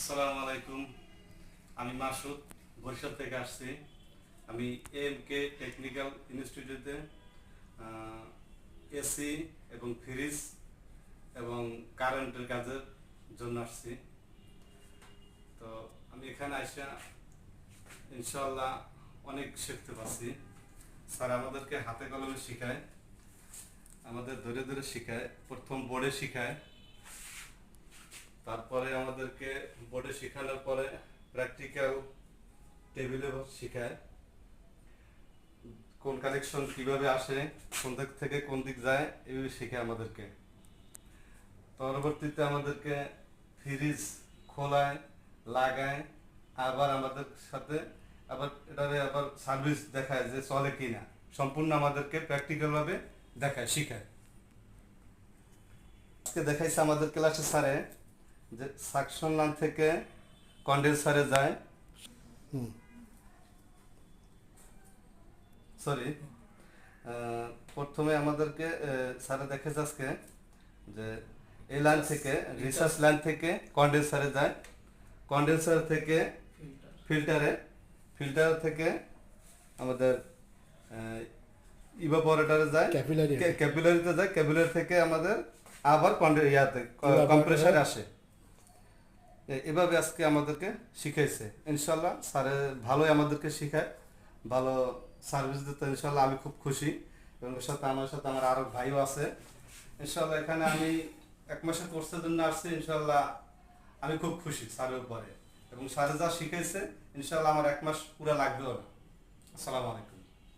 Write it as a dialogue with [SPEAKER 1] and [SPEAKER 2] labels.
[SPEAKER 1] আসসালামু আলাইকুম। আমি মাসুদ, বরিশাল থেকে আসছি। আমি এমকে টেকনিক্যাল ইনস্টিটিউটে এসি এবং ফ্রিজ এবং কারেন্টের কাজের জন্য আসছি। তো আমি এখানে আইসা ইনশাআল্লাহ অনেক শিখতে পারছি। স্যার আমাদেরকে হাতে কলমে শিখায়, আমাদের ধরে ধরে শিখায়। প্রথম বোর্ডে শিখায়, তারপরে আমাদেরকে বোর্ডে শেখানোর পরে প্র্যাকটিক্যাল টেবিলে শিখায়, কোন কানেকশন কিভাবে আসে, কোন দিক থেকে কোন দিক যায়, এইভাবে শেখায় আমাদেরকে। পরবর্তীতে আমাদেরকে ফ্রিজ খোলায়, লাগায়, আবার আমাদের সাথে এটারে আবার সার্ভিস দেখায় যে চলে কিনা, সম্পূর্ণ আমাদেরকে প্র্যাকটিক্যাল ভাবে দেখায়, শিখায়। আজকে দেখাইছে আমাদের ক্লাসে স্যারে যে সাকশন লাইন থেকে কন্ডেন্সারে যায়, সরি, প্রথমে আমাদেরকে স্যারে দেখেছে আজকে যে এই লাইন থেকে রিসার্চ লাইন থেকে কন্ডেন্সারে যায়, কন্ডেন্সার থেকে ফিল্টারে, ফিল্টার থেকে আমাদের ইভাপোরেটরে যায়, ক্যাপিলারিতে যায়, ক্যাপিলারি থেকে আমাদের আবার কম্প্রেসারে আসে। এভাবে আজকে আমাদেরকে শিখাইছে। ইনশাল্লাহ স্যারে ভালোই আমাদেরকে শিখায়, ভালো সার্ভিস দিতে ইনশাল্লাহ আমি খুব খুশি। এবং এর সাথে আমার আরো ভাইও আছে। ইনশাল্লাহ এখানে আমি 1 মাসের কোর্সের জন্য আসছি। ইনশাল্লাহ আমি খুব খুশি স্যারের উপরে, এবং স্যারে যা শিখাইছে ইনশাল্লাহ আমার 1 মাস পুরো লাগবেও না। আসসালামু আলাইকুম।